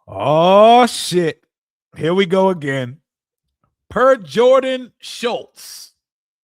Oh, shit. Here we go again. Per Jordan Schultz,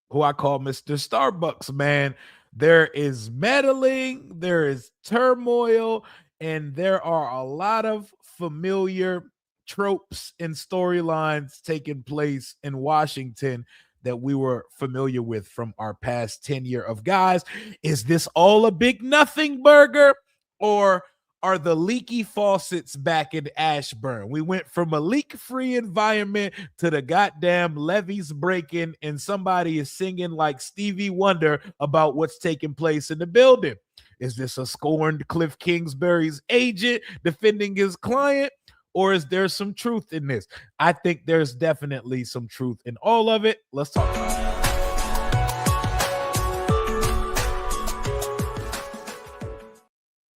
who I call Mr. Starbucks, man, there is meddling, there is turmoil, and there are a lot of familiar tropes and storylines taking place in Washington that we were familiar with from our past tenure of guys. Is this all a big nothing burger, or are the leaky faucets back in Ashburn? We went from a leak-free environment to the goddamn levees breaking, and somebody is singing like Stevie Wonder about what's taking place in the building. Is this a scorned Cliff Kingsbury's agent defending his client? Or is there some truth in this? I think there's definitely some truth in all of it. Let's talk about it.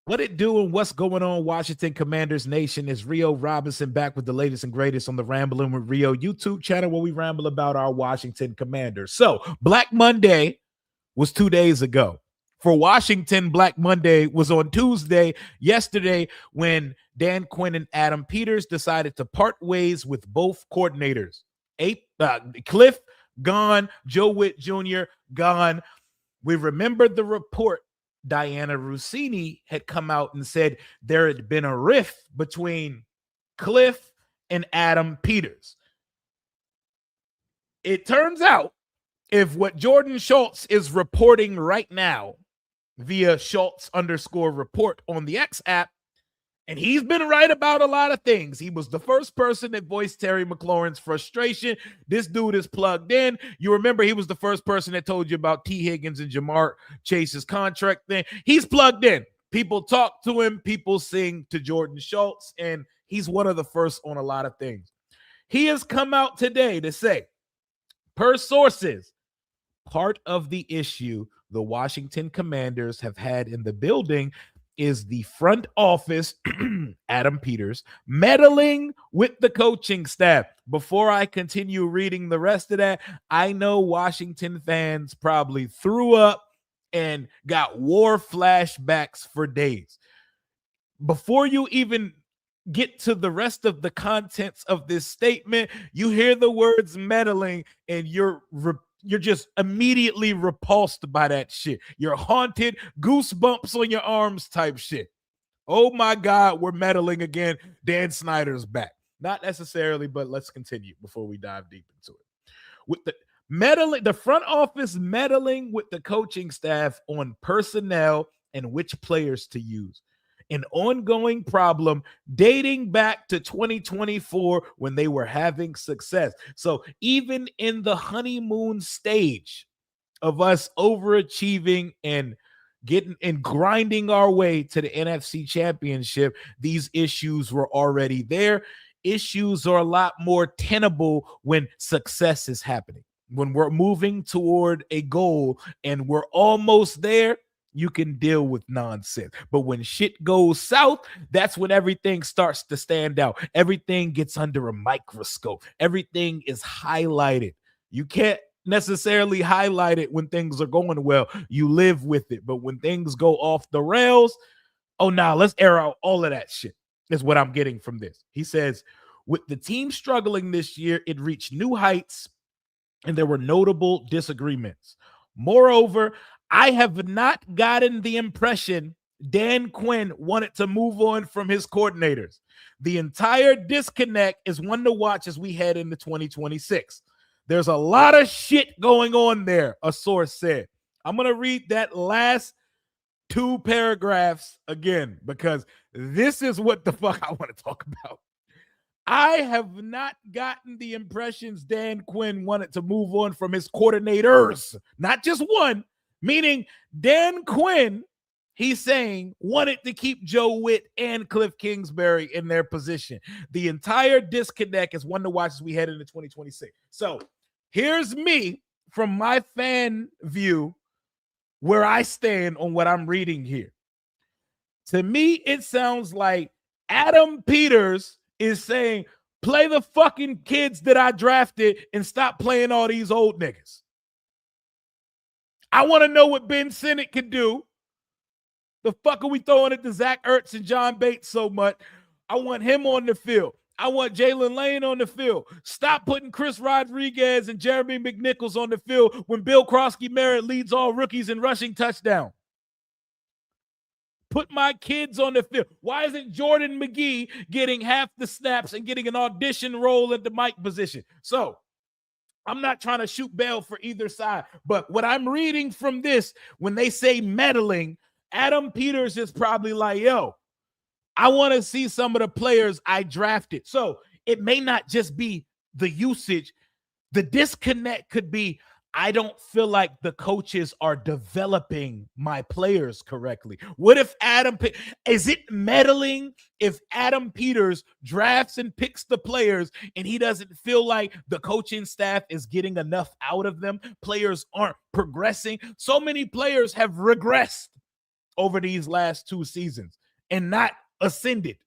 What it do and what's going on, Washington Commanders Nation? Is Rio Robinson back with the latest and greatest on the Rambling with Rio YouTube channel, where we ramble about our Washington Commanders. So Black Monday was 2 days ago. For Washington, Black Monday was on Tuesday, yesterday, when Dan Quinn and Adam Peters decided to part ways with both coordinators. Cliff gone, Joe Witt Jr. gone. We remembered the report. Diana Rossini had come out and said there had been a rift between Cliff and Adam Peters. It turns out, if what Jordan Schultz is reporting right now via Schultz_report on the X app, and he's been right about a lot of things. He was the first person that voiced Terry McLaurin's frustration. This dude is plugged in. You remember he was the first person that told you about T. Higgins and Jamar Chase's contract thing. He's plugged in. People talk to him. People sing to Jordan Schultz, and he's one of the first on a lot of things. He has come out today to say, per sources, part of the issue the Washington Commanders have had in the building is the front office, Adam Peters, meddling with the coaching staff. Before I continue reading the rest of that, I know Washington fans probably threw up and got war flashbacks for days. Before you even get to the rest of the contents of this statement, you hear the words meddling and you're just immediately repulsed by that shit. You're haunted, goosebumps on your arms type shit. Oh my God, we're meddling again. Dan Snyder's back. Not necessarily, but let's continue before we dive deep into it. With the meddling, the front office meddling with the coaching staff on personnel and which players to use. An ongoing problem dating back to 2024 when they were having success. So even in the honeymoon stage of us overachieving and getting and grinding our way to the NFC Championship, these issues were already there. Issues are a lot more tenable when success is happening. When we're moving toward a goal and we're almost there, you can deal with nonsense. But when shit goes south, that's when everything starts to stand out. Everything gets under a microscope. Everything is highlighted. You can't necessarily highlight it when things are going well. You live with it. But when things go off the rails, oh, now let's air out all of that shit, is what I'm getting from this. He says, with the team struggling this year, it reached new heights and there were notable disagreements. Moreover, I have not gotten the impression Dan Quinn wanted to move on from his coordinators. The entire disconnect is one to watch as we head into 2026. There's a lot of shit going on there, a source said. I'm going to read that last 2 paragraphs again, because this is what the fuck I want to talk about. I have not gotten the impressions Dan Quinn wanted to move on from his coordinators, not just one. Meaning Dan Quinn, he's saying, wanted to keep Joe Witt and Cliff Kingsbury in their position. The entire disconnect is one to watch as we head into 2026. So here's me from my fan view where I stand on what I'm reading here. To me, it sounds like Adam Peters is saying, play the fucking kids that I drafted and stop playing all these old niggas. I want to know what Ben Sinnott can do. The fuck are we throwing it to Zach Ertz and John Bates so much? I want him on the field. I want Jalen Lane on the field. Stop putting Chris Rodriguez and Jeremy McNichols on the field when Bill Krosky-Merritt leads all rookies in rushing touchdown. Put my kids on the field. Why isn't Jordan McGee getting half the snaps and getting an audition role at the mic position? So I'm not trying to shoot bail for either side, but what I'm reading from this, when they say meddling, Adam Peters is probably like, yo, I want to see some of the players I drafted. So it may not just be the usage. The disconnect could be, I don't feel like the coaches are developing my players correctly. What if is it meddling if Adam Peters drafts and picks the players and he doesn't feel like the coaching staff is getting enough out of them? Players aren't progressing. So many players have regressed over these last 2 seasons and not ascended.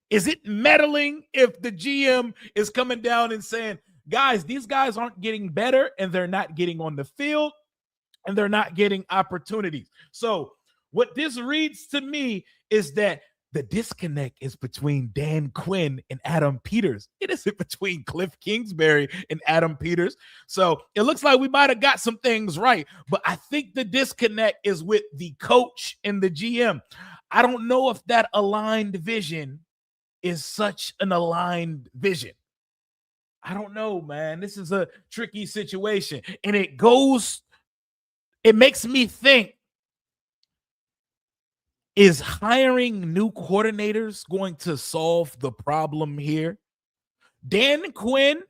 Is it meddling if the GM is coming down and saying, guys, these guys aren't getting better and they're not getting on the field and they're not getting opportunities? So what this reads to me is that the disconnect is between Dan Quinn and Adam Peters. It isn't between Cliff Kingsbury and Adam Peters. So it looks like we might have got some things right, but I think the disconnect is with the coach and the GM. I don't know if that aligned vision is such an aligned vision. I don't know, man. This is a tricky situation. And it makes me think, is hiring new coordinators going to solve the problem here? Dan Quinn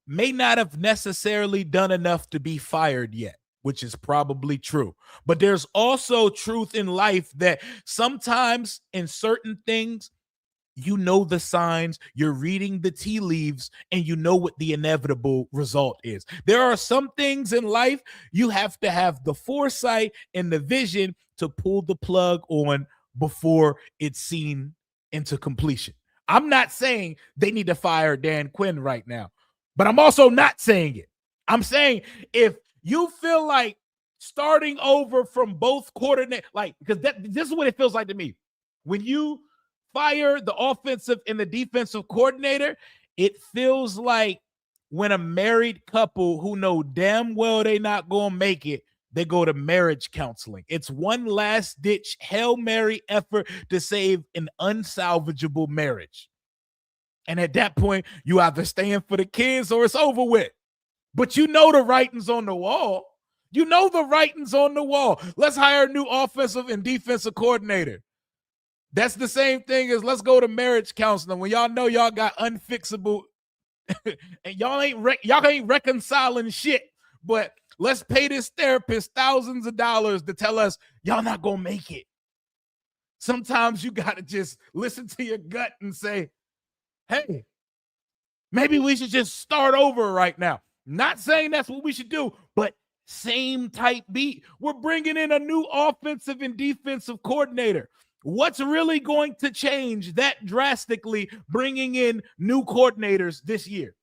may not have necessarily done enough to be fired yet, which is probably true. But there's also truth in life that sometimes in certain things, you know the signs, you're reading the tea leaves, and you know what the inevitable result is. There are some things in life you have to have the foresight and the vision to pull the plug on before it's seen into completion. I'm not saying they need to fire Dan Quinn right now, but I'm also not saying it. I'm saying if you feel like starting over from both coordinators, because this is what it feels like to me. When you fire the offensive and the defensive coordinator, it feels like when a married couple who know damn well they not going to make it, they go to marriage counseling. It's one last ditch Hail Mary effort to save an unsalvageable marriage. And at that point, you either stand for the kids or it's over with. But you know the writing's on the wall. You know the writing's on the wall. Let's hire a new offensive and defensive coordinator. That's the same thing as let's go to marriage counseling when y'all know y'all got unfixable and y'all ain't reconciling shit. But let's pay this therapist thousands of dollars to tell us y'all not gonna make it. Sometimes you gotta just listen to your gut and say, hey, maybe we should just start over right now. Not saying that's what we should do, but same type beat. We're bringing in a new offensive and defensive coordinator. What's really going to change that drastically bringing in new coordinators this year?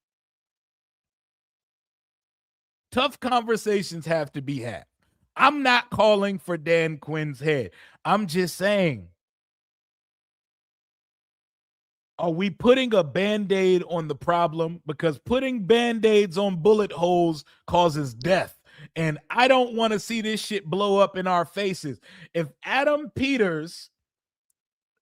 Tough conversations have to be had. I'm not calling for Dan Quinn's head. I'm just saying, are we putting a Band-Aid on the problem? Because putting Band-Aids on bullet holes causes death. And I don't want to see this shit blow up in our faces. If Adam Peters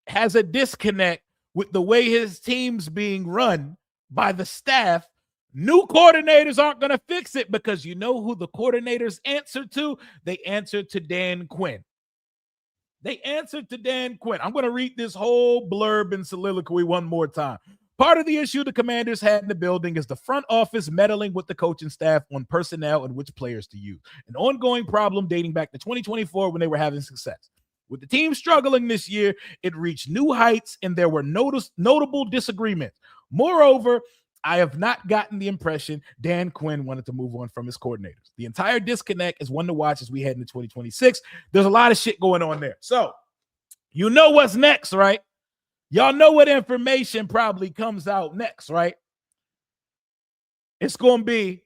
has a disconnect with the way his team's being run by the staff, new coordinators aren't going to fix it, because you know who the coordinators answer to? They answer to Dan Quinn. They answered to Dan Quinn. I'm going to read this whole blurb and soliloquy one more time. Part of the issue the Commanders had in the building is the front office meddling with the coaching staff on personnel and which players to use. An ongoing problem dating back to 2024 when they were having success. With the team struggling this year, it reached new heights and there were notable disagreements. Moreover, I have not gotten the impression Dan Quinn wanted to move on from his coordinators. The entire disconnect is one to watch as we head into 2026. There's a lot of shit going on there. So, you know what's next, right? Y'all know what information probably comes out next, right? It's going to be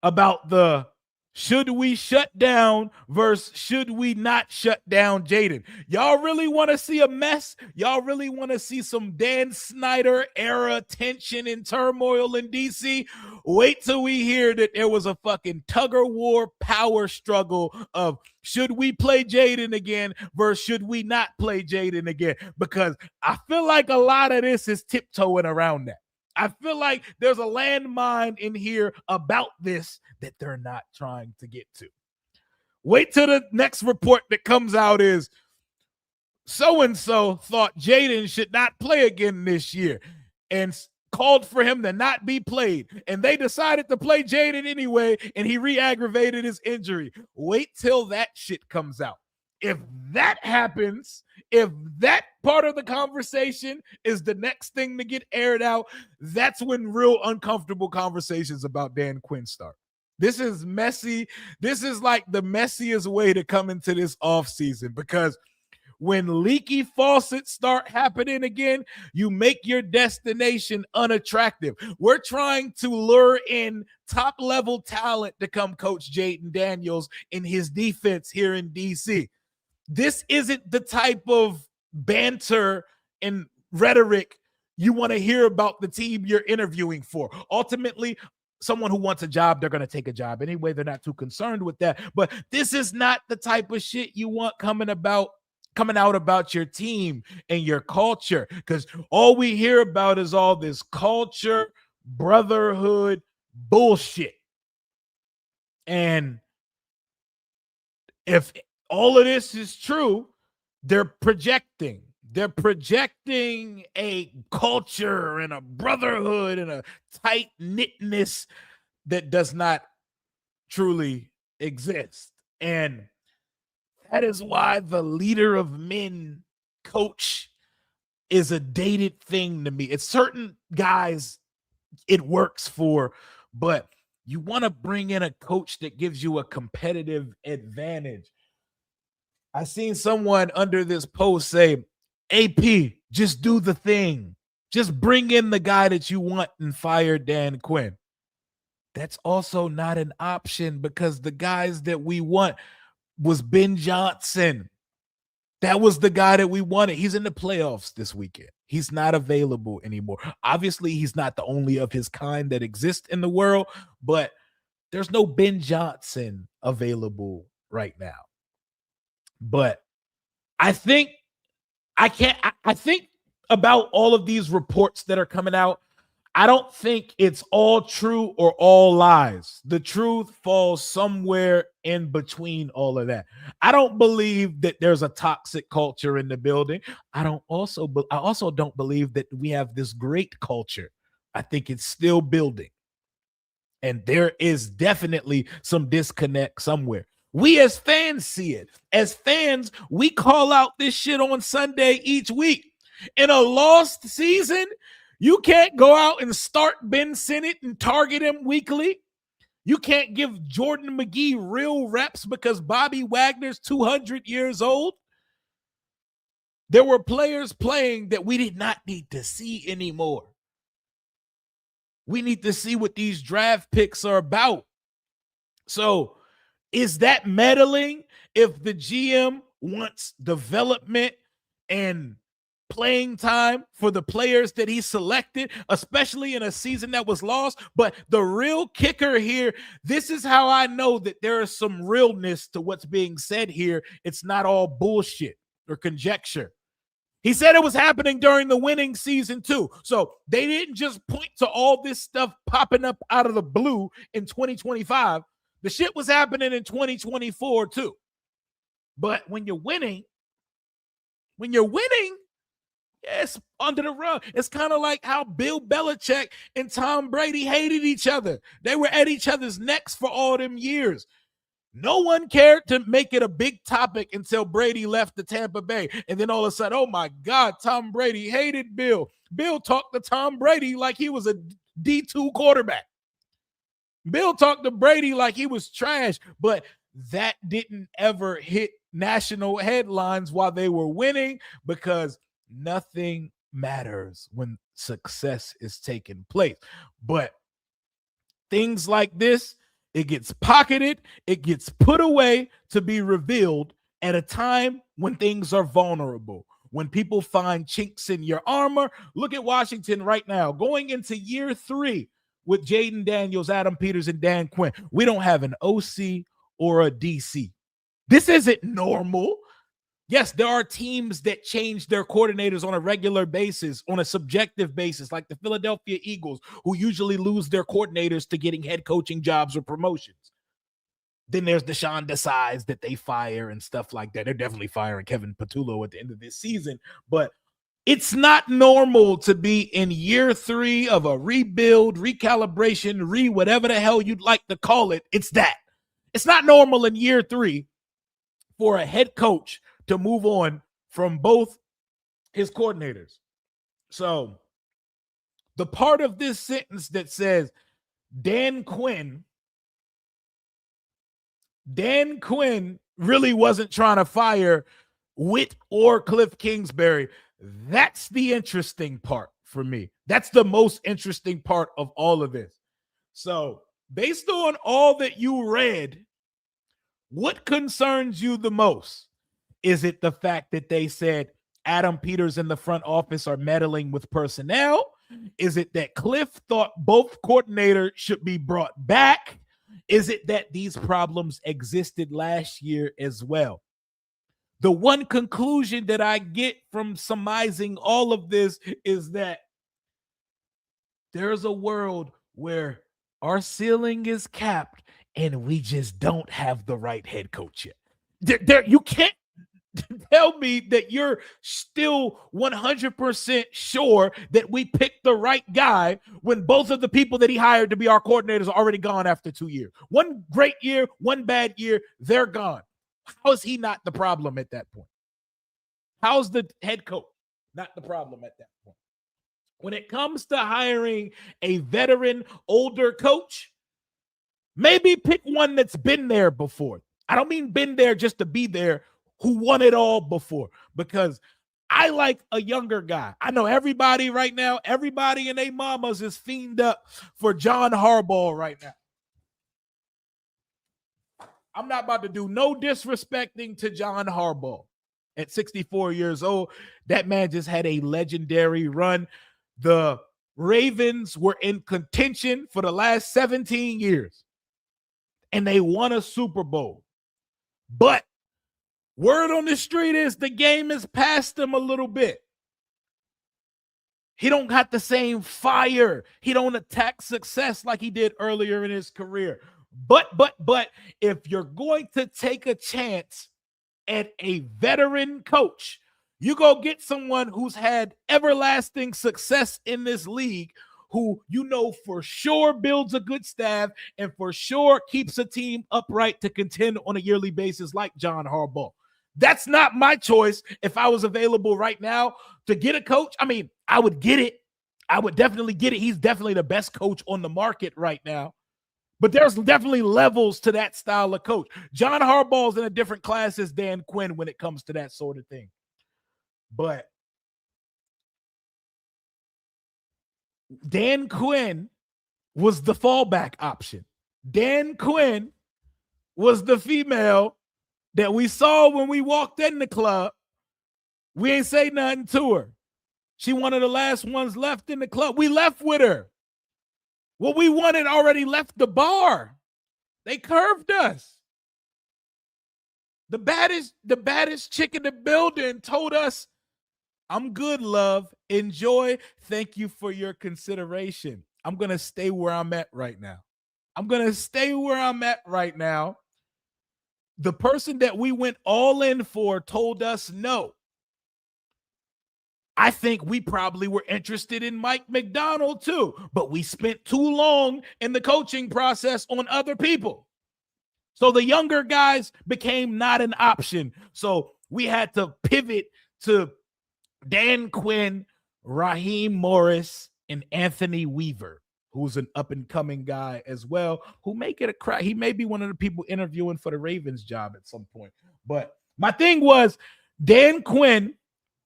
about the should we shut down versus should we not shut down Jaden? Y'all really want to see a mess? Y'all really want to see some Dan Snyder era tension and turmoil in DC? Wait till we hear that there was a fucking tug of war power struggle of should we play Jaden again versus should we not play Jaden again? Because I feel like a lot of this is tiptoeing around that. I feel like there's a landmine in here about this that they're not trying to get to. Wait till the next report that comes out is so-and-so thought Jaden should not play again this year and called for him to not be played. And they decided to play Jaden anyway, and he re-aggravated his injury. Wait till that shit comes out. If that happens, if that part of the conversation is the next thing to get aired out, that's when real uncomfortable conversations about Dan Quinn start. This is messy. This is like the messiest way to come into this offseason because when leaky faucets start happening again, you make your destination unattractive. We're trying to lure in top-level talent to come coach Jaden Daniels in his defense here in DC. This isn't the type of banter and rhetoric you want to hear about the team you're interviewing for. Ultimately, someone who wants a job, they're going to take a job anyway. They're not too concerned with that. But this is not the type of shit you want coming out about your team and your culture, because all we hear about is all this culture, brotherhood bullshit. And if all of this is true, they're projecting a culture and a brotherhood and a tight-knitness that does not truly exist. And that is why the leader of men coach is a dated thing to me. It's certain guys it works for, but you want to bring in a coach that gives you a competitive advantage. I seen someone under this post say, AP, just do the thing. Just bring in the guy that you want and fire Dan Quinn. That's also not an option because the guys that we want was Ben Johnson. That was the guy that we wanted. He's in the playoffs this weekend. He's not available anymore. Obviously, he's not the only of his kind that exists in the world, but there's no Ben Johnson available right now. But I think about all of these reports that are coming out, I don't think it's all true or all lies. The truth falls somewhere in between all of that. I don't believe that there's a toxic culture in the building. I also don't believe that we have this great culture. I think it's still building. And there is definitely some disconnect somewhere. We as fans see it. As fans, we call out this shit on Sunday each week. In a lost season, you can't go out and start Ben Sinnott and target him weekly. You can't give Jordan McGee real reps because Bobby Wagner's 200 years old. There were players playing that we did not need to see anymore. We need to see what these draft picks are about. So, is that meddling if the GM wants development and playing time for the players that he selected, especially in a season that was lost? But the real kicker here, this is how I know that there is some realness to what's being said here. It's not all bullshit or conjecture. He said it was happening during the winning season too. So they didn't just point to all this stuff popping up out of the blue in 2025. The shit was happening in 2024 too. But when you're winning, it's under the rug. It's kind of like how Bill Belichick and Tom Brady hated each other. They were at each other's necks for all them years. No one cared to make it a big topic until Brady left the Tampa Bay. And then all of a sudden, oh my God, Tom Brady hated Bill. Bill talked to Tom Brady like he was a D2 quarterback. Bill talked to Brady like he was trash, but that didn't ever hit national headlines while they were winning because nothing matters when success is taking place. But things like this It gets pocketed. It gets put away to be revealed at a time when things are vulnerable, when people find chinks in your armor. Look at Washington right now, going into year 3 with Jaden Daniels, Adam Peters, and Dan Quinn. We don't have an OC or a DC. This isn't normal. Yes, there are teams that change their coordinators on a regular basis, on a subjective basis, like the Philadelphia Eagles, who usually lose their coordinators to getting head coaching jobs or promotions. Then there's Deshaun Desai's that they fire and stuff like that. They're definitely firing Kevin Patullo at the end of this season, but it's not normal to be in year 3 of a rebuild, recalibration, whatever the hell you'd like to call it. It's that. It's not normal in year 3 for a head coach to move on from both his coordinators. So the part of this sentence that says Dan Quinn really wasn't trying to fire Witt or Cliff Kingsbury, that's the interesting part for me. That's the most interesting part of all of this. So based on all that you read, what concerns you the most? Is it the fact that they said Adam Peters in the front office are meddling with personnel? Is it that Cliff thought both coordinators should be brought back? Is it that these problems existed last year as well? The one conclusion that I get from surmising all of this is that there's a world where our ceiling is capped and we just don't have the right head coach yet. You can't tell me that you're still 100% sure that we picked the right guy when both of the people that he hired to be our coordinators are already gone after 2 years. One great year, one bad year, they're gone. How is he not the problem at that point? How's the head coach not the problem at that point? When it comes to hiring a veteran, older coach, maybe pick one that's been there before. I don't mean been there just to be there, who won it all before, because I like a younger guy. I know everybody right now, everybody and their mamas is fiended up for John Harbaugh right now. I'm not about to do no disrespecting to John Harbaugh. At 64 years old, that man just had a legendary run. The Ravens were in contention for the last 17 years, and they won a Super Bowl. But word on the street is the game has passed him a little bit. He don't got the same fire. He don't attack success like he did earlier in his career. But if you're going to take a chance at a veteran coach, you go get someone who's had everlasting success in this league, who you know for sure builds a good staff and for sure keeps a team upright to contend on a yearly basis like John Harbaugh. That's not my choice if I was available right now to get a coach. I mean, I would get it. I would definitely get it. He's definitely the best coach on the market right now. But there's definitely levels to that style of coach. John Harbaugh's in a different class as Dan Quinn when it comes to that sort of thing. But Dan Quinn was the fallback option. Dan Quinn was the female that we saw when we walked in the club. We ain't say nothing to her. She one of the last ones left in the club. We left with her. What we wanted already left the bar. They curved us. The baddest chick in the building told us, "I'm good, love. Enjoy. Thank you for your consideration. I'm going to stay where I'm at right now. The person that we went all in for told us no. I think we probably were interested in Mike McDonald too, but we spent too long in the coaching process on other people. So the younger guys became not an option. So we had to pivot to Dan Quinn, Raheem Morris, and Anthony Weaver, who's an up-and-coming guy as well, who may get a crack. He may be one of the people interviewing for the Ravens job at some point. But my thing was, Dan Quinn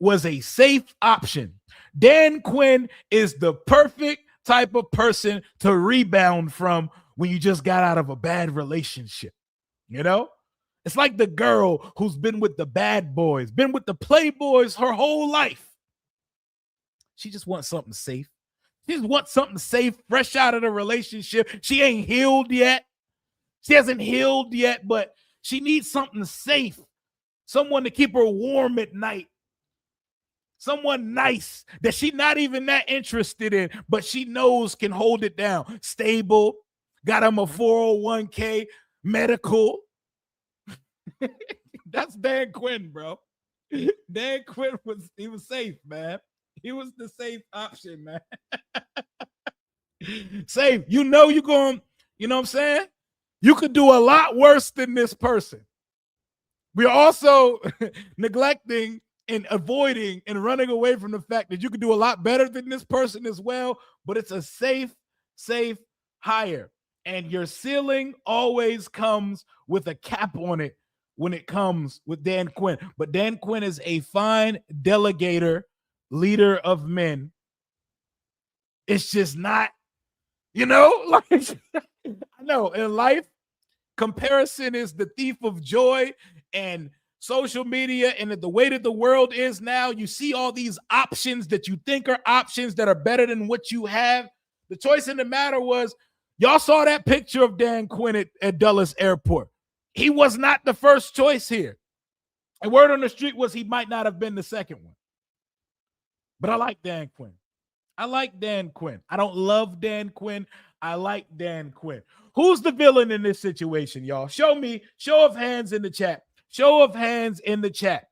was a safe option. Dan Quinn is the perfect type of person to rebound from when you just got out of a bad relationship. You know, it's like the girl who's been with the bad boys, been with the playboys her whole life. She just wants something safe. She just wants something safe, fresh out of the relationship. She ain't healed yet. She hasn't healed yet, but she needs something safe. Someone to keep her warm at night. Someone nice that she's not even that interested in, but she knows can hold it down. Stable, got him a 401k, medical. That's Dan Quinn, bro. Dan Quinn was safe, man. He was the safe option, man. Safe. You know you're going, you know what I'm saying? You could do a lot worse than this person. We're also neglecting and avoiding and running away from the fact that you could do a lot better than this person as well, but it's a safe hire. And your ceiling always comes with a cap on it when it comes with Dan Quinn. But Dan Quinn is a fine delegator, leader of men. It's just not, you know, like I know in life, comparison is the thief of joy, and social media and the way that the world is now, you see all these options that you think are options that are better than what you have. The choice in the matter was, y'all saw that picture of Dan Quinn at Dulles Airport. He was not the first choice here. And word on the street was he might not have been the second one. But I like Dan Quinn. I like Dan Quinn. I don't love Dan Quinn. I like Dan Quinn. Who's the villain in this situation, y'all? Show me. Show of hands in the chat. Show of hands in the chat.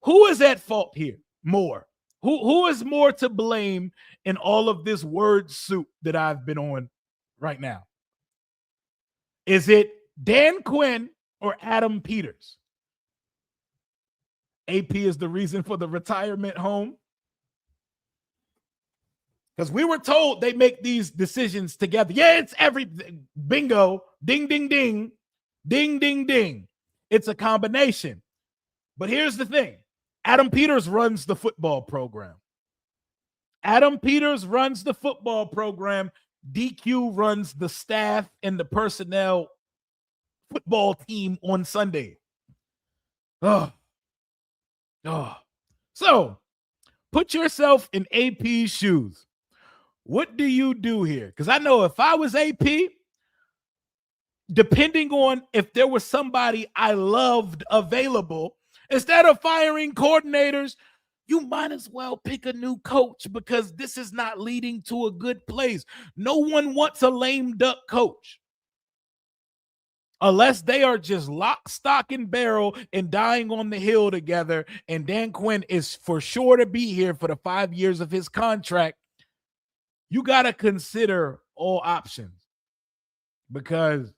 Who is at fault here more? Who is more to blame in all of this word soup that I've been on right now? Is it Dan Quinn or Adam Peters? AP is the reason for the retirement home. Because we were told they make these decisions together. Yeah, it's bingo, ding, ding, ding, ding, ding, ding. It's a combination. But here's the thing. Adam Peters runs the football program. Adam Peters runs the football program. DQ runs the staff and the personnel football team on Sunday. So put yourself in AP's shoes. What do you do here? Because I know if I was AP, depending on if there was somebody I loved available, instead of firing coordinators, you might as well pick a new coach because this is not leading to a good place. No one wants a lame duck coach unless they are just lock, stock, and barrel and dying on the hill together. And Dan Quinn is for sure to be here for the 5 years of his contract. You got to consider all options because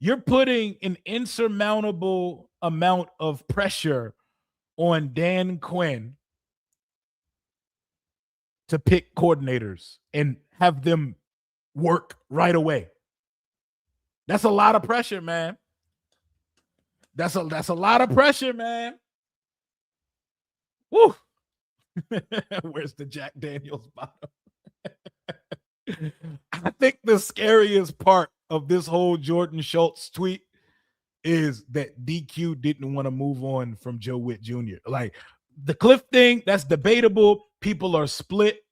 you're putting an insurmountable amount of pressure on Dan Quinn to pick coordinators and have them work right away. That's a lot of pressure, man. That's a lot of pressure, man. Woo. Where's the Jack Daniels bottle? I think the scariest part of this whole Jordan Schultz tweet is that DQ didn't want to move on from Joe Witt Jr. Like the Cliff thing, that's debatable. People are split.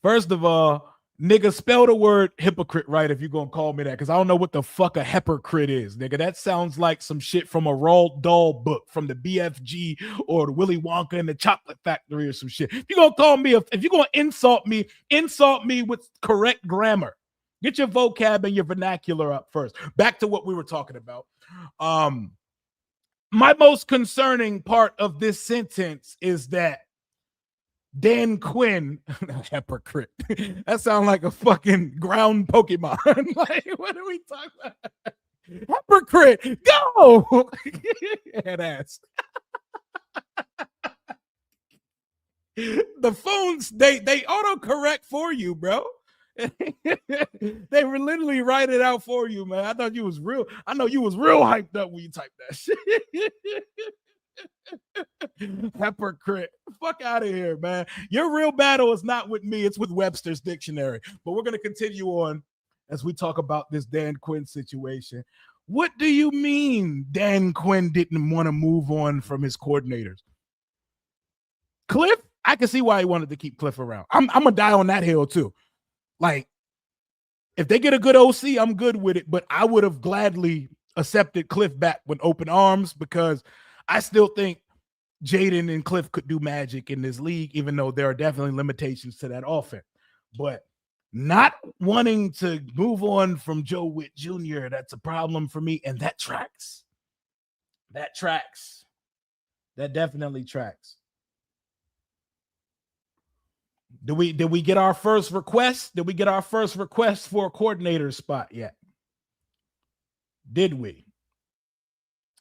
First of all, nigga, spell the word hypocrite right if you're going to call me that, because I don't know what the fuck a hypocrite is, nigga. That sounds like some shit from a Roald Dahl book from the BFG or the Willy Wonka and the Chocolate Factory or some shit. If you're going to call me, if you're going to insult me with correct grammar. Get your vocab and your vernacular up first. Back to what we were talking about. My most concerning part of this sentence is that Dan Quinn, hypocrite. That sounds like a fucking ground Pokemon. Like, what are we talking about? Hypocrite, go! Head ass. The phones, they autocorrect for you, bro. They were literally write it out for you, man. I thought you was real. I know you was real hyped up when you typed that shit. Hypocrite. Fuck out of here, man. Your real battle is not with me, it's with Webster's dictionary. But we're going to continue on as we talk about this Dan Quinn situation. What do you mean Dan Quinn didn't want to move on from his coordinators? Cliff, I can see why he wanted to keep Cliff around. I'm going to die on that hill too. Like, if they get a good OC, I'm good with it. But I would have gladly accepted Cliff back with open arms because I still think Jaden and Cliff could do magic in this league, even though there are definitely limitations to that offense. But not wanting to move on from Joe Witt Jr., that's a problem for me. And that tracks. That tracks. That definitely tracks. Did we get our first request? Did we get our first request for a coordinator spot yet? Did we?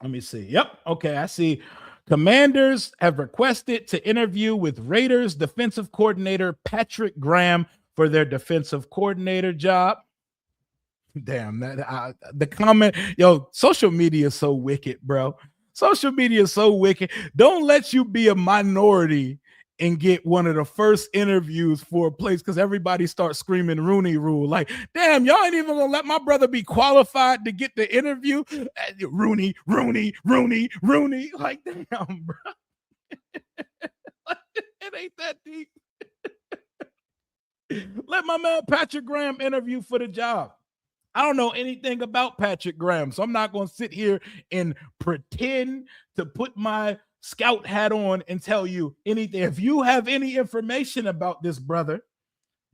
Let me see. Yep. Okay. I see. Commanders have requested to interview with Raiders defensive coordinator Patrick Graham for their defensive coordinator job. Damn, that the comment, yo, social media is so wicked, bro. Social media is so wicked. Don't let you be a minority and get one of the first interviews for a place because everybody starts screaming Rooney Rule. Like, damn, y'all ain't even gonna let my brother be qualified to get the interview. Rooney. Like, damn, bro. It ain't that deep. Let my man Patrick Graham interview for the job. I don't know anything about Patrick Graham, so I'm not going to sit here and pretend to put my scout hat on and tell you anything. If you have any information about this brother,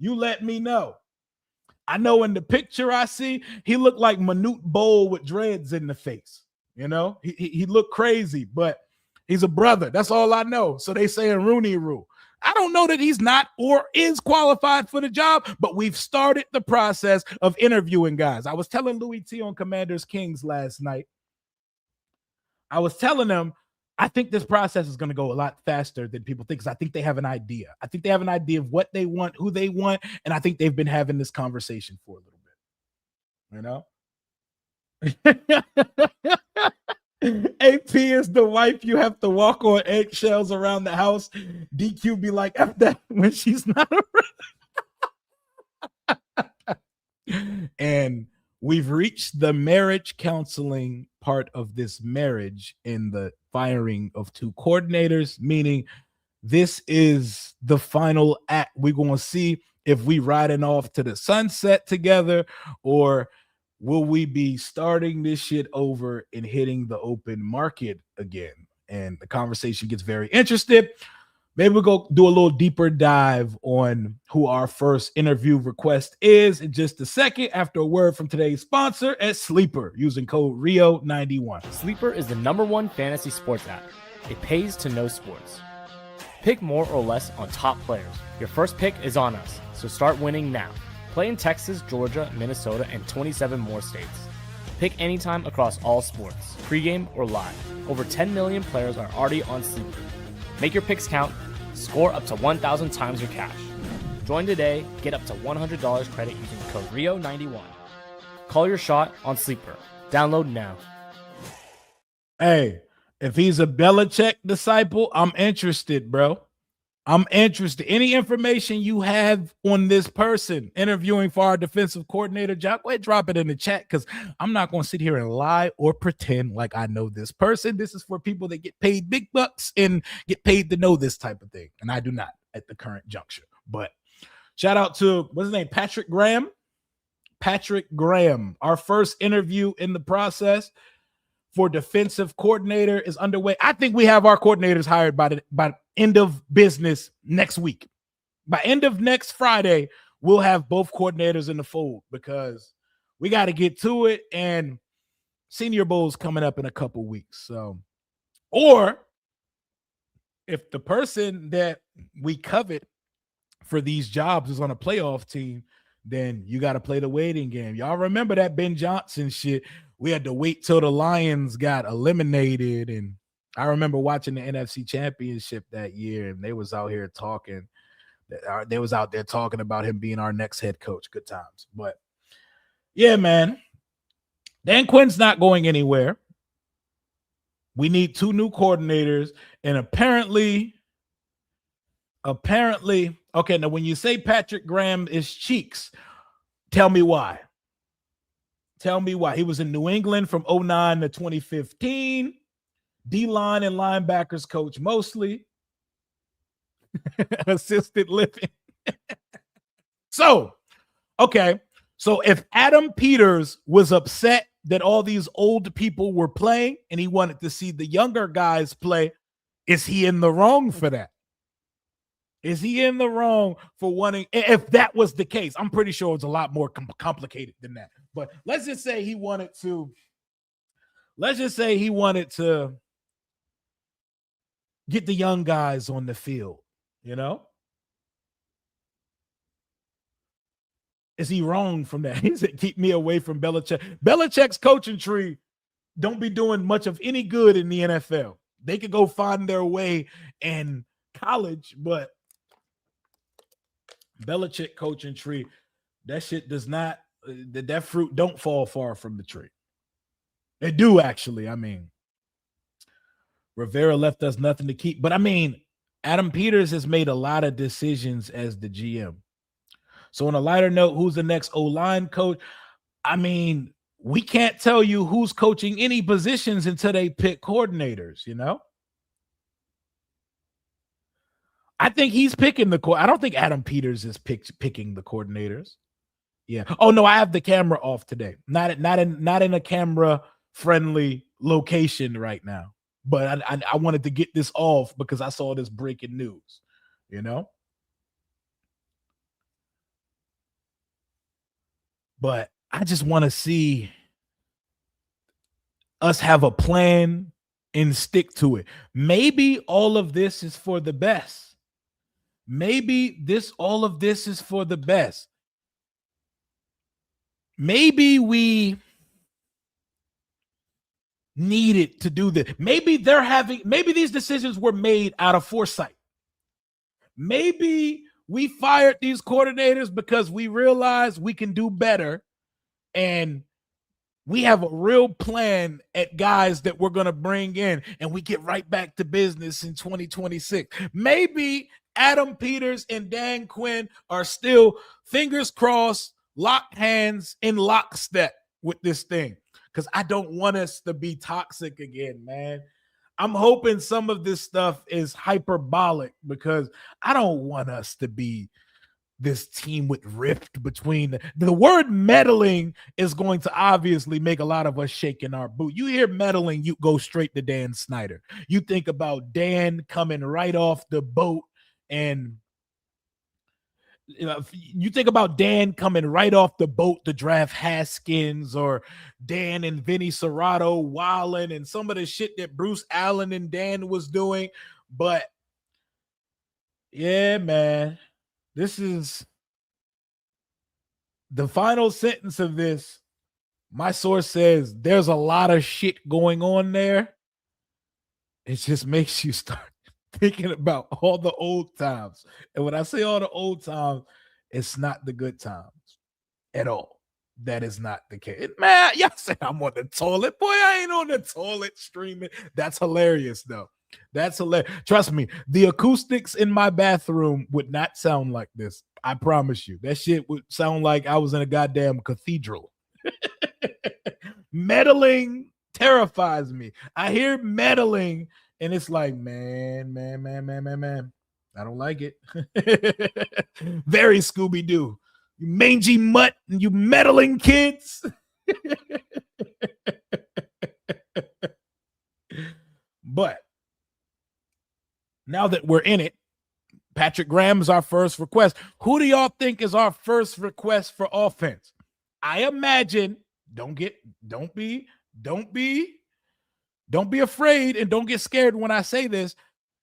you let me know. I know in the picture I see, he looked like Manute Bol with dreads in the face. You know, he looked crazy, but he's a brother. That's all I know. So they saying Rooney Rule. I don't know that he's not or is qualified for the job, but we've started the process of interviewing guys. I was telling Louis T on Commanders Kings last night. I was telling him, I think this process is going to go a lot faster than people think because I think they have an idea. I think they have an idea of what they want, who they want, and I think they've been having this conversation for a little bit. You know? AP is the wife you have to walk on eggshells around the house. DQ be like, F that when she's not around. And we've reached the marriage counseling part of this marriage in the firing of two coordinators, meaning this is the final act. We're going to see if we riding off to the sunset together or will we be starting this shit over and hitting the open market again? And the conversation gets very interesting. Maybe we'll go do a little deeper dive on who our first interview request is in just a second after a word from today's sponsor at Sleeper using code RIO91. Sleeper is the #1 fantasy sports app. It pays to know sports. Pick more or less on top players. Your first pick is on us, so start winning now. Play in Texas, Georgia, Minnesota, and 27 more states. Pick anytime across all sports, pregame or live. Over 10 million players are already on Sleeper. Make your picks count. Score up to 1,000 times your cash. Join today. Get up to $100 credit using code RIO91. Call your shot on Sleeper. Download now. Hey, if he's a Belichick disciple, I'm interested, bro. I'm interested. Any information you have on this person interviewing for our defensive coordinator job, go ahead, drop it in the chat because I'm not going to sit here and lie or pretend like I know this person. This is for people that get paid big bucks and get paid to know this type of thing. And I do not at the current juncture. But shout out to, what's his name? Patrick Graham. Patrick Graham. Our first interview in the process for defensive coordinator is underway. I think we have our coordinators hired by end of business next week. By end of next Friday, we'll have both coordinators in the fold because we got to get to it. And Senior Bowl's coming up in a couple weeks. So, or if the person that we covet for these jobs is on a playoff team, then you got to play the waiting game. Y'all remember that Ben Johnson shit? We had to wait till the Lions got eliminated. And I remember watching the NFC Championship that year, and they was out here talking. They was out there talking about him being our next head coach. Good times. But, yeah, man, Dan Quinn's not going anywhere. We need 2 new coordinators, and apparently, okay, now when you say Patrick Graham is cheeks, tell me why. Tell me why. He was in New England from 2009 to 2015. D-line and linebackers coach mostly. Assisted living. So, okay. So if Adam Peters was upset that all these old people were playing and he wanted to see the younger guys play, is he in the wrong for that? Is he in the wrong for wanting, if that was the case? I'm pretty sure it's a lot more complicated than that. But let's just say he wanted to get the young guys on the field, you know? Is he wrong from that? He said, keep me away from Belichick. Belichick's coaching tree don't be doing much of any good in the NFL. They could go find their way in college, but Belichick coaching tree, that shit does not, that fruit don't fall far from the tree. They do, actually. I mean, Rivera left us nothing to keep. But I mean, Adam Peters has made a lot of decisions as the GM. So on a lighter note, who's the next O-line coach? I mean, we can't tell you who's coaching any positions until they pick coordinators, you know? I think he's picking I don't think Adam Peters is picking the coordinators. Yeah. Oh no, I have the camera off today. Not in a camera friendly location right now. But I wanted to get this off because I saw this breaking news, you know? But I just want to see us have a plan and stick to it. Maybe all of this is for the best. Maybe all of this is for the best. Maybe we needed to do this. Maybe these decisions were made out of foresight. Maybe we fired these coordinators because we realized we can do better and we have a real plan at guys that we're going to bring in and we get right back to business in 2026. Maybe Adam Peters and Dan Quinn are still, fingers crossed, locked hands in lockstep with this thing, because I don't want us to be toxic again, man. I'm hoping some of this stuff is hyperbolic because I don't want us to be this team with rift between the word meddling is going to obviously make a lot of us shake in our boot. You hear meddling, you go straight to Dan Snyder. You think about Dan coming right off the boat, and you think about Dan coming right off the boat to draft Haskins, or Dan and Vinny Serrato wilding and some of the shit that Bruce Allen and Dan was doing. But yeah, man, this is the final sentence of this. My source says there's a lot of shit going on there. It just makes you start thinking about all the old times. And when I say all the old times, it's not the good times at all. That is not the case. Man, y'all say I'm on the toilet. Boy, I ain't on the toilet streaming. That's hilarious, though. That's hilarious. Trust me, the acoustics in my bathroom would not sound like this. I promise you. That shit would sound like I was in a goddamn cathedral. Meddling terrifies me. I hear meddling and it's like, man. I don't like it. Very Scooby-Doo. You mangy mutt and you meddling kids. But now that we're in it, Patrick Graham is our first request. Who do y'all think is our first request for offense? I imagine, don't be afraid and don't get scared when I say this.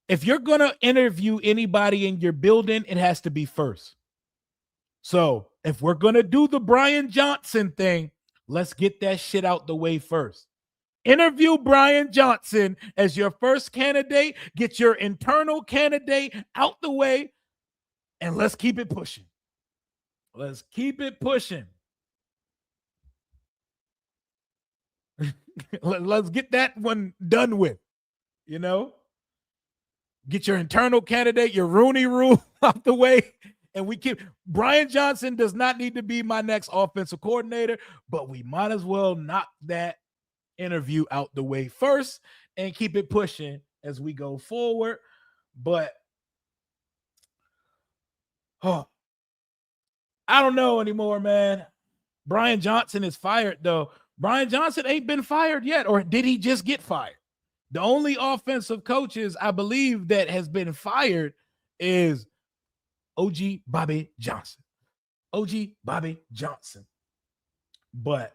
If you're going to interview anybody in your building, it has to be first. So if we're going to do the Brian Johnson thing, let's get that shit out the way first. Interview Brian Johnson as your first candidate. Get your internal candidate out the way, and let's keep it pushing. Let's keep it pushing. Let's get that one done with. You know, get your internal candidate, your Rooney Rule out the way. And we keep Brian Johnson does not need to be my next offensive coordinator, but we might as well knock that interview out the way first and keep it pushing as we go forward. But I don't know anymore, man. Brian Johnson is fired, though. Brian Johnson ain't been fired yet, or did he just get fired? The only offensive coaches I believe that has been fired is OG Bobby Johnson. OG Bobby Johnson. But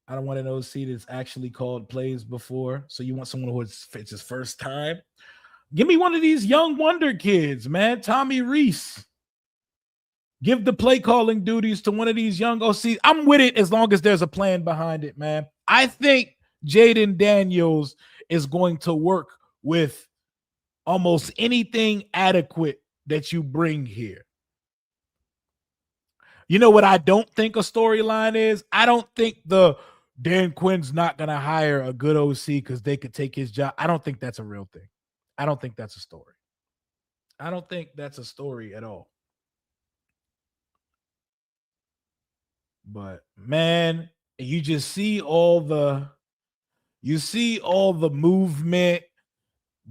I don't want an OC that's actually called plays before. So you want someone who it's his first time? Give me one of these young wonder kids, man. Tommy Reese. Give the play calling duties to one of these young OCs. I'm with it as long as there's a plan behind it, man. I think Jaden Daniels is going to work with almost anything adequate that you bring here. You know what I don't think a storyline is? I don't think the Dan Quinn's not going to hire a good OC because they could take his job. I don't think that's a real thing. I don't think that's a story. I don't think that's a story at all. But man, you just see all the movement.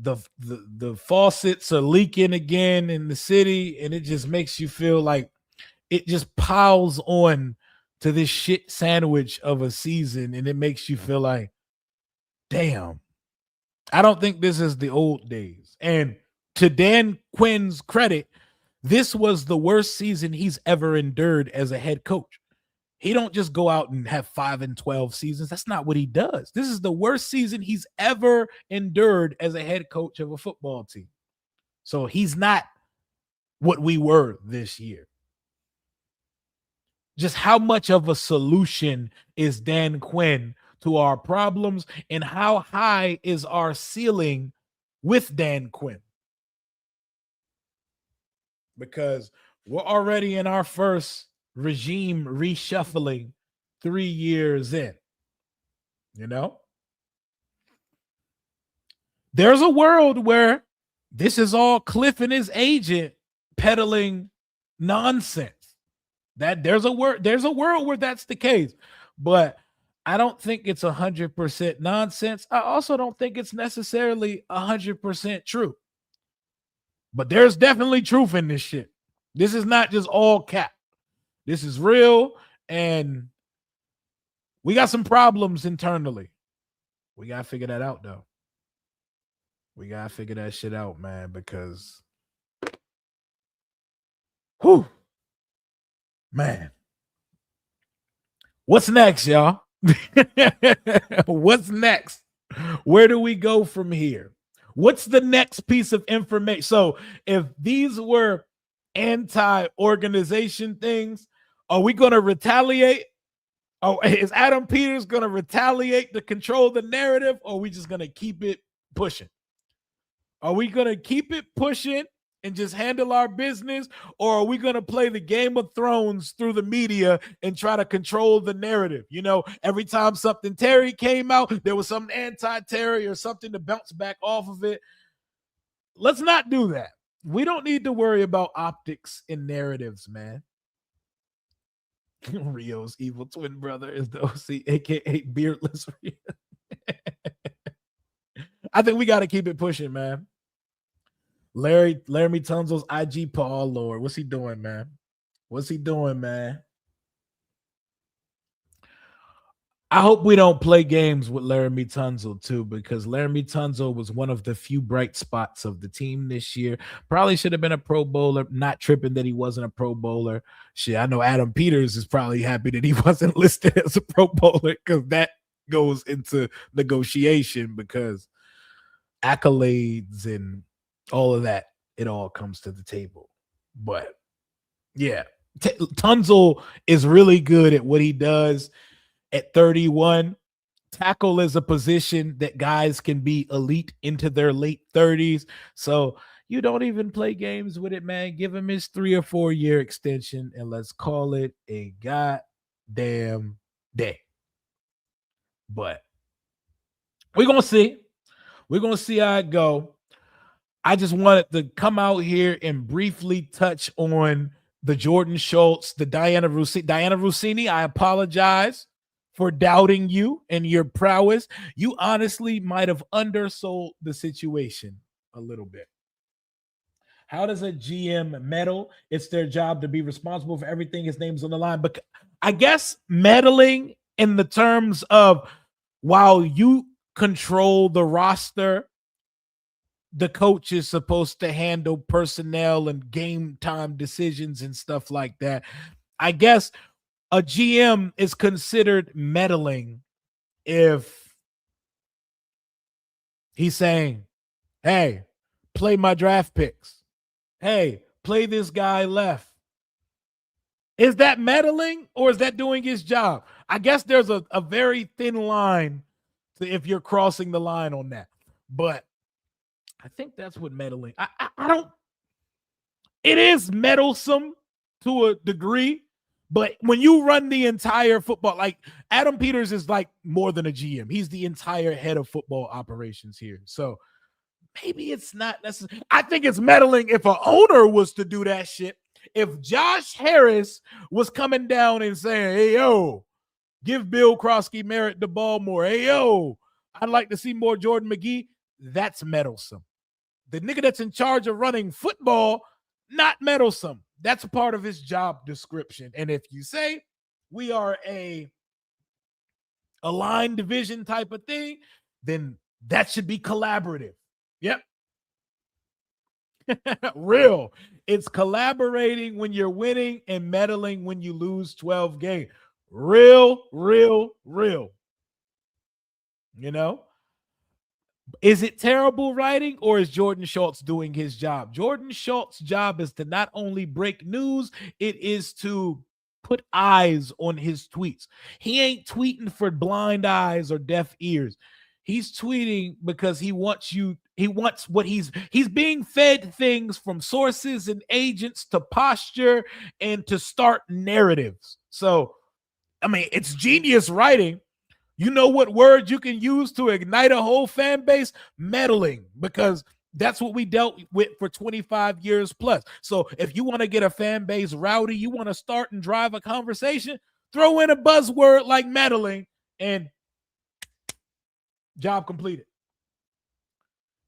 The faucets are leaking again in the city, and it just makes you feel like it just piles on to this shit sandwich of a season, and it makes you feel like, damn, I don't think this is the old days. And to Dan Quinn's credit, this was the worst season he's ever endured as a head coach. He don't just go out and have 5-12 seasons. That's not what he does. This is the worst season he's ever endured as a head coach of a football team. So he's not what we were this year. Just how much of a solution is Dan Quinn to our problems, and how high is our ceiling with Dan Quinn? Because we're already in our first regime reshuffling 3 years in. You know, there's a world where this is all Cliff and his agent peddling nonsense. That there's a world where that's the case, but I don't think it's 100% nonsense. I also don't think it's necessarily 100% true. But there's definitely truth in this shit. This is not just all cap. This is real, and we got some problems internally. We got to figure that out, though. We got to figure that shit out, man, because whew, man. What's next, y'all? What's next? Where do we go from here? What's the next piece of information? So if these were anti-organization things, are we going to retaliate? Oh, is Adam Peters going to retaliate to control the narrative, or are we just going to keep it pushing? Are we going to keep it pushing and just handle our business, or are we going to play the Game of Thrones through the media and try to control the narrative? You know, every time something Terry came out, there was some anti-Terry or something to bounce back off of it. Let's not do that. We don't need to worry about optics and narratives, man. Rio's evil twin brother is the OC, aka Beardless Rio. I think we got to keep it pushing, man. Laramie Tunzel's IG Paul, Lord. What's he doing, man? What's he doing, man? I hope we don't play games with Laramie Tunzel, too, because Laramie Tunzel was one of the few bright spots of the team this year. Probably should have been a Pro Bowler. Not tripping that he wasn't a Pro Bowler. Shit, I know Adam Peters is probably happy that he wasn't listed as a Pro Bowler, because that goes into negotiation, because accolades and all of that, it all comes to the table. But yeah, Tunzel is really good at what he does. At 31, tackle is a position that guys can be elite into their late 30s. So you don't even play games with it, man. Give him his 3 or 4 year extension, and let's call it a goddamn day. But we're going to see. We're going to see how it go. I just wanted to come out here and briefly touch on the Jordan Schultz, the Diana Russini. Diana Russini, I apologize for doubting you and your prowess. You honestly might have undersold the situation a little bit. How does a GM meddle? It's their job to be responsible for everything. His name's on the line. But I guess meddling in the terms of while you control the roster, the coach is supposed to handle personnel and game time decisions and stuff like that. I guess a GM is considered meddling if he's saying, hey, play my draft picks. Hey, play this guy left. Is that meddling or is that doing his job? I guess there's a very thin line to if you're crossing the line on that. But I think that's what meddling. I don't. It is meddlesome to a degree, but when you run the entire football, like Adam Peters is like more than a GM. He's the entire head of football operations here. So maybe it's not necessary. I think it's meddling if an owner was to do that shit. If Josh Harris was coming down and saying, hey, yo, give Bill Krosky Merritt the ball more. Hey, yo, I'd like to see more Jordan McGee. That's meddlesome. The nigga that's in charge of running football, not meddlesome. That's a part of his job description. And if you say we are a aligned division type of thing, then that should be collaborative. Yep. Real. It's collaborating when you're winning and meddling when you lose 12 games. Real. You know? Is it terrible writing or is Jordan Schultz doing his job? Jordan Schultz's job is to not only break news, it is to put eyes on his tweets. He ain't tweeting for blind eyes or deaf ears. He's tweeting because he wants what he's being fed things from sources and agents to posture and to start narratives. So, I mean, it's genius writing. You know what word you can use to ignite a whole fan base? Meddling, because that's what we dealt with for 25 years plus. So if you want to get a fan base rowdy, you want to start and drive a conversation, throw in a buzzword like meddling and job completed.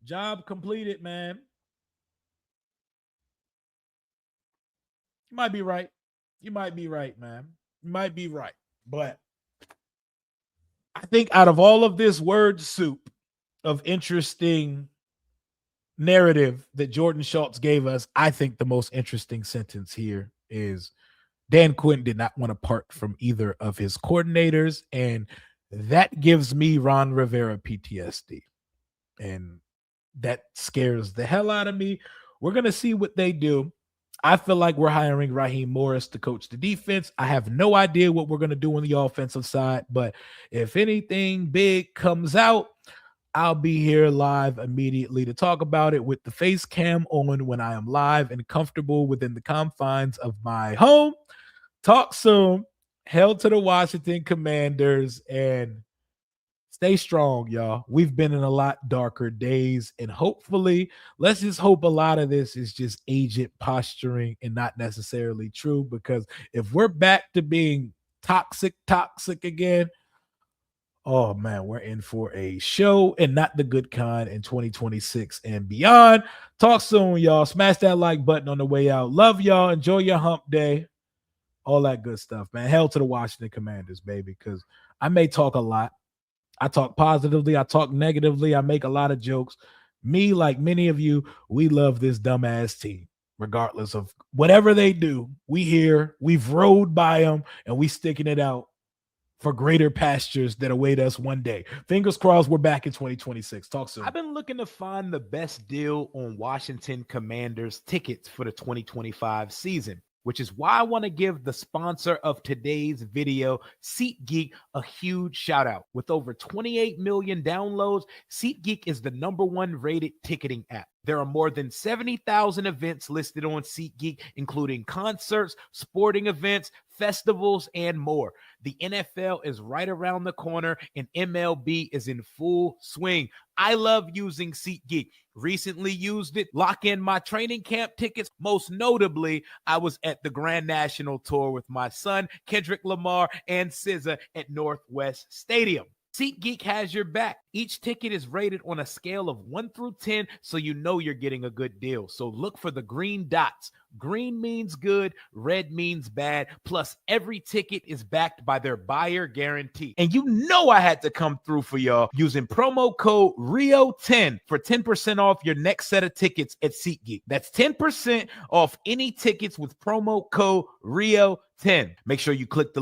Job completed, man. You might be right. You might be right, man. You might be right. But I think out of all of this word soup of interesting narrative that Jordan Schultz gave us, I think the most interesting sentence here is Dan Quinn did not want to part from either of his coordinators, and that gives me Ron Rivera PTSD. And that scares the hell out of me. We're going to see what they do. I feel like we're hiring Raheem Morris to coach the defense. I have no idea what we're going to do on the offensive side, but if anything big comes out, I'll be here live immediately to talk about it with the face cam on when I am live and comfortable within the confines of my home. Talk soon. Hail to the Washington Commanders and stay strong, y'all. We've been in a lot darker days, and hopefully, let's just hope a lot of this is just agent posturing and not necessarily true, because if we're back to being toxic again, oh man, we're in for a show and not the good kind in 2026 and beyond. Talk soon, y'all. Smash that like button on the way out. Love y'all. Enjoy your hump day. All that good stuff, man. Hail to the Washington Commanders, baby, because I may talk a lot. I talk positively. I talk negatively. I make a lot of jokes. Me, like many of you, we love this dumbass team, regardless of whatever they do. We here, we've rode by them, and we sticking it out for greater pastures that await us one day. Fingers crossed, we're back in 2026. Talk soon. I've been looking to find the best deal on Washington Commanders tickets for the 2025 season. which is why I want to give the sponsor of today's video, Seatgeek, a huge shout out. With over 28 million downloads, Seatgeek is the #1 rated ticketing app. There are more than 70,000 events listed on SeatGeek, including concerts, sporting events, festivals, and more. The NFL is right around the corner, and MLB is in full swing. I love using SeatGeek. Recently used it, lock in my training camp tickets. Most notably, I was at the Grand National Tour with my son, Kendrick Lamar, and SZA at Northwest Stadium. SeatGeek has your back. Each ticket is rated on a scale of 1 through 10, so you know you're getting a good deal. So look for the green dots. Green means good, red means bad, plus every ticket is backed by their buyer guarantee. And you know I had to come through for y'all using promo code RIO10 for 10% off your next set of tickets at SeatGeek. That's 10% off any tickets with promo code RIO10. Make sure you click the